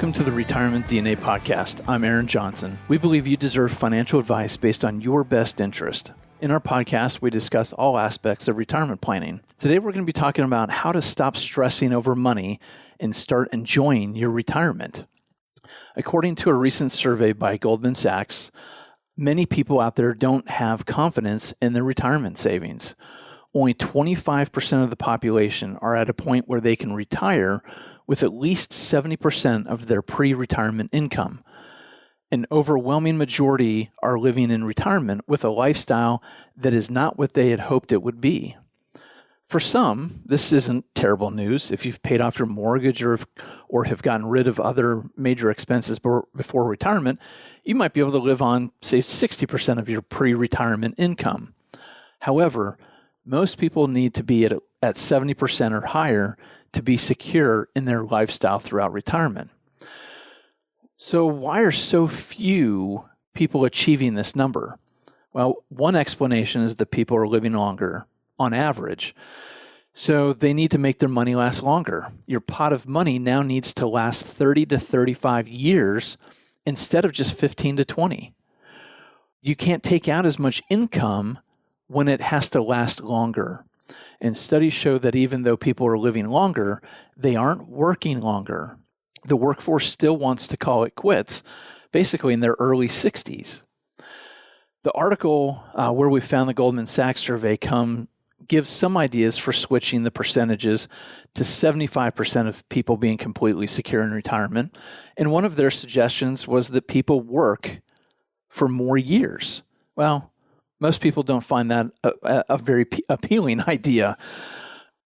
Welcome to the Retirement DNA podcast. I'm Aaron Johnson. We believe you deserve financial advice based on your best interest. In our podcast, we discuss all aspects of retirement planning. Today, we're going to be talking about how to stop stressing over money and start enjoying your retirement. According to a recent survey by Goldman Sachs, many people out there don't have confidence in their retirement savings. Only 25% of the population are at a point where they can retire with at least 70% of their pre-retirement income. An overwhelming majority are living in retirement with a lifestyle that is not what they had hoped it would be. For some, this isn't terrible news. If you've paid off your mortgage or have gotten rid of other major expenses before retirement, you might be able to live on, say, 60% of your pre-retirement income. However, most people need to be at 70% or higher to be secure in their lifestyle throughout retirement. So why are so few people achieving this number? Well, one explanation is that people are living longer on average. So they need to make their money last longer. Your pot of money now needs to last 30 to 35 years instead of just 15 to 20. You can't take out as much income when it has to last longer. And studies show that even though people are living longer, they aren't working longer. The workforce still wants to call it quits, basically in their early 60s. The article where we found the Goldman Sachs survey gives some ideas for switching the percentages to 75% of people being completely secure in retirement. And one of their suggestions was that people work for more years. Well, most people don't find that a very appealing idea.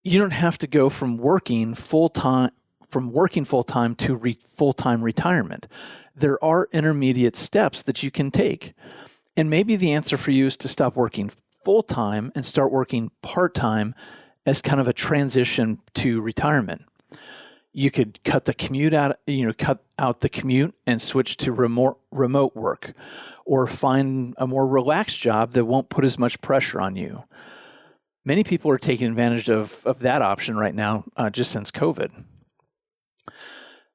You don't have to go from working full-time to full-time retirement. There are intermediate steps that you can take. And maybe the answer for you is to stop working full-time and start working part-time as kind of a transition to retirement. You could cut out the commute and switch to remote work, or find a more relaxed job that won't put as much pressure on you. Many people are taking advantage of that option right now, just since COVID.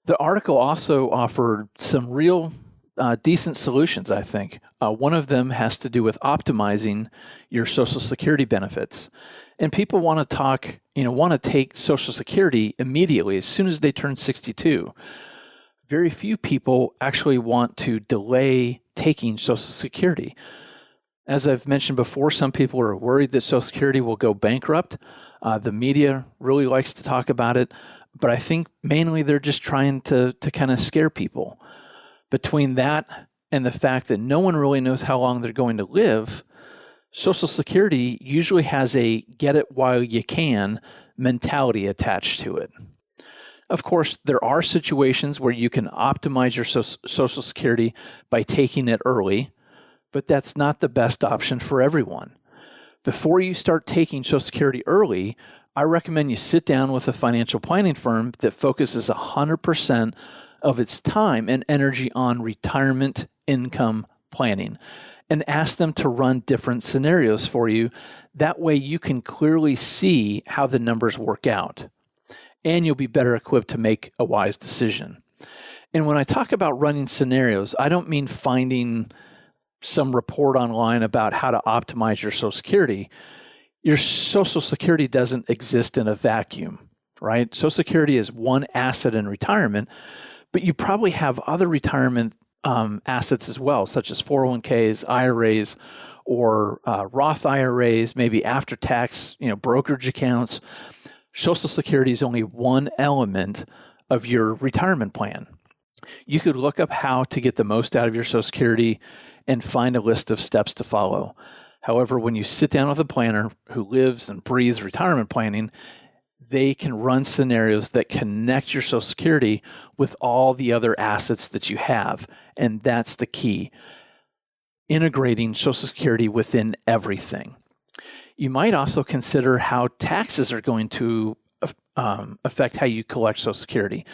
The article also offered some real decent solutions, I think. One of them has to do with optimizing your Social Security benefits. And people want to take Social Security immediately, as soon as they turn 62. Very few people actually want to delay taking Social Security. As I've mentioned before, some people are worried that Social Security will go bankrupt. The media really likes to talk about it, but I think mainly they're just trying to kind of scare people. Between that and the fact that no one really knows how long they're going to live, Social Security usually has a get it while you can mentality attached to it. Of course, there are situations where you can optimize your Social Security by taking it early, but that's not the best option for everyone. Before you start taking Social Security early, I recommend you sit down with a financial planning firm that focuses 100% of its time and energy on retirement income planning, and ask them to run different scenarios for you. That way you can clearly see how the numbers work out, and you'll be better equipped to make a wise decision. And when I talk about running scenarios, I don't mean finding some report online about how to optimize your Social Security. Your Social Security doesn't exist in a vacuum, right? Social Security is one asset in retirement, but you probably have other retirement assets as well, such as 401ks, IRAs, or Roth IRAs, maybe after-tax, brokerage accounts. Social Security is only one element of your retirement plan. You could look up how to get the most out of your Social Security and find a list of steps to follow. However, when you sit down with a planner who lives and breathes retirement planning, they can run scenarios that connect your Social Security with all the other assets that you have. And that's the key. Integrating Social Security within everything. You might also consider how taxes are going to affect how you collect Social Security.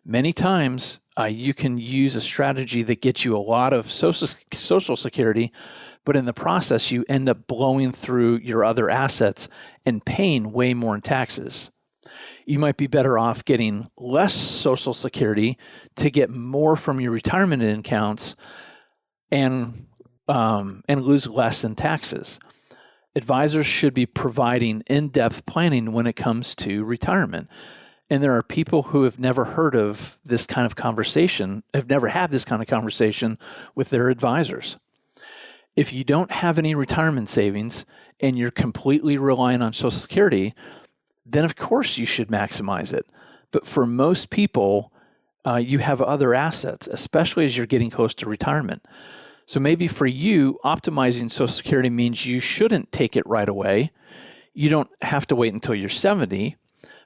Many times, you can use a strategy that gets you a lot of Social Security, but in the process, you end up blowing through your other assets and paying way more in taxes. You might be better off getting less Social Security to get more from your retirement accounts and lose less in taxes. Advisors should be providing in-depth planning when it comes to retirement. And there are people who have never heard of this kind of conversation, have never had this kind of conversation with their advisors. If you don't have any retirement savings and you're completely relying on Social Security, then of course you should maximize it. But for most people, you have other assets, especially as you're getting close to retirement. So maybe for you, optimizing Social Security means you shouldn't take it right away. You don't have to wait until you're 70,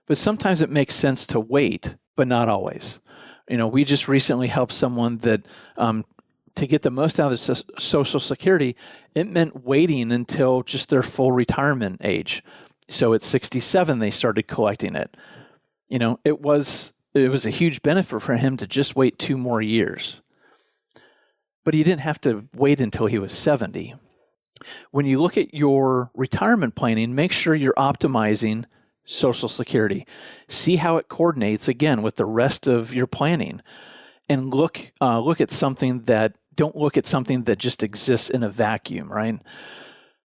but sometimes it makes sense to wait, but not always. We just recently helped someone that to get the most out of Social Security, it meant waiting until just their full retirement age. So at 67, they started collecting it. It was a huge benefit for him to just wait 2 more years. But he didn't have to wait until he was 70. When you look at your retirement planning, make sure you're optimizing Social Security. See how it coordinates, again, with the rest of your planning. And don't look at something that just exists in a vacuum, right?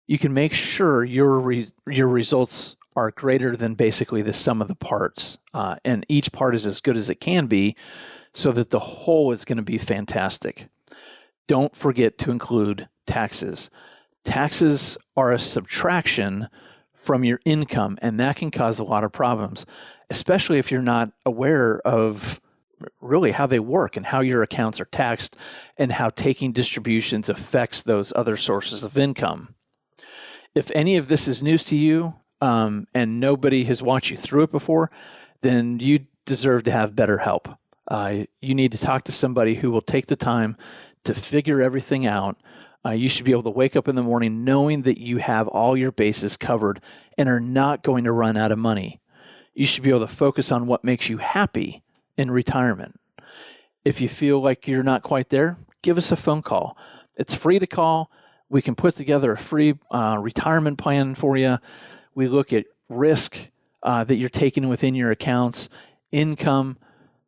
You can make sure your results are greater than basically the sum of the parts. And each part is as good as it can be so that the whole is going to be fantastic. Don't forget to include taxes. Taxes are a subtraction from your income, and that can cause a lot of problems, especially if you're not aware of really how they work and how your accounts are taxed and how taking distributions affects those other sources of income. If any of this is news to you and nobody has walked you through it before, then you deserve to have better help. You need to talk to somebody who will take the time to figure everything out. You should be able to wake up in the morning knowing that you have all your bases covered and are not going to run out of money. You should be able to focus on what makes you happy in retirement. If you feel like you're not quite there, give us a phone call. It's free to call. We can put together a free retirement plan for you. We look at risk that you're taking within your accounts, income,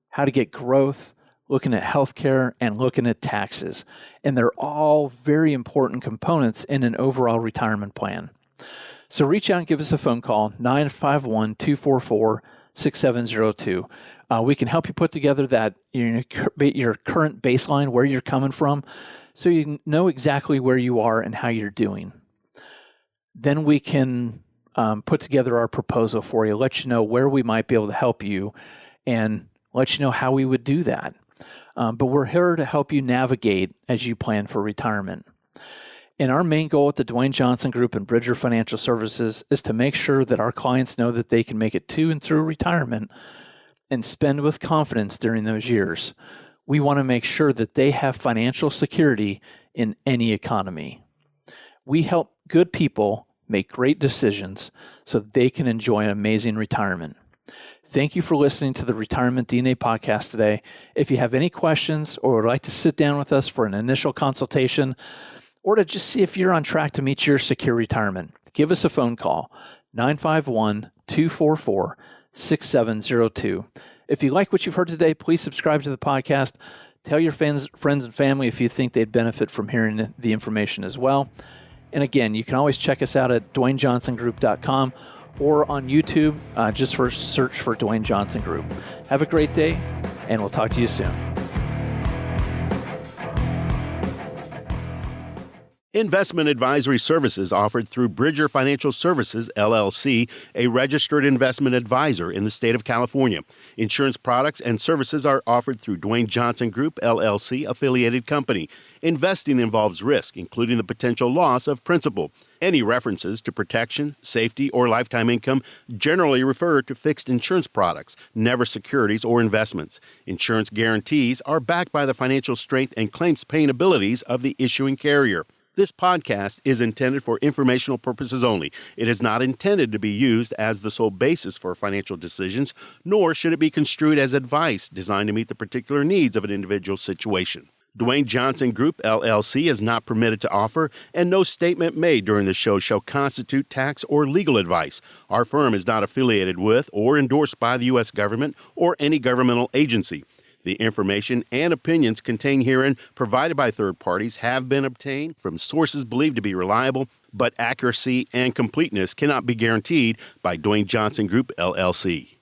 how to get growth, looking at healthcare, and looking at taxes. And they're all very important components in an overall retirement plan. So reach out and give us a phone call, 951-244-6702. We can help you put together that your current baseline, where you're coming from, so you know exactly where you are and how you're doing. Then we can put together our proposal for you, let you know where we might be able to help you, and let you know how we would do that. But we're here to help you navigate as you plan for retirement. And our main goal at the Dwayne Johnson Group and Bridger Financial Services is to make sure that our clients know that they can make it to and through retirement and spend with confidence during those years. We want to make sure that they have financial security in any economy. We help good people make great decisions so they can enjoy an amazing retirement. Thank you for listening to the Retirement DNA podcast today. If you have any questions or would like to sit down with us for an initial consultation or to just see if you're on track to meet your secure retirement, give us a phone call, 951-244-6702. If you like what you've heard today, please subscribe to the podcast. Tell your friends and family if you think they'd benefit from hearing the information as well. And again, you can always check us out at DwayneJohnsonGroup.com or on YouTube, just search for Dwayne Johnson Group. Have a great day, and we'll talk to you soon. Investment advisory services offered through Bridger Financial Services, LLC, a registered investment advisor in the state of California. Insurance products and services are offered through Dwayne Johnson Group, LLC, affiliated company. Investing involves risk, including the potential loss of principal. Any references to protection, safety, or lifetime income generally refer to fixed insurance products, never securities or investments. Insurance guarantees are backed by the financial strength and claims-paying abilities of the issuing carrier. This podcast is intended for informational purposes only. It is not intended to be used as the sole basis for financial decisions, nor should it be construed as advice designed to meet the particular needs of an individual situation. Dwayne Johnson Group, LLC is not permitted to offer, and no statement made during the show shall constitute tax or legal advice. Our firm is not affiliated with or endorsed by the U.S. government or any governmental agency. The information and opinions contained herein provided by third parties have been obtained from sources believed to be reliable, but accuracy and completeness cannot be guaranteed by Dwayne Johnson Group, LLC.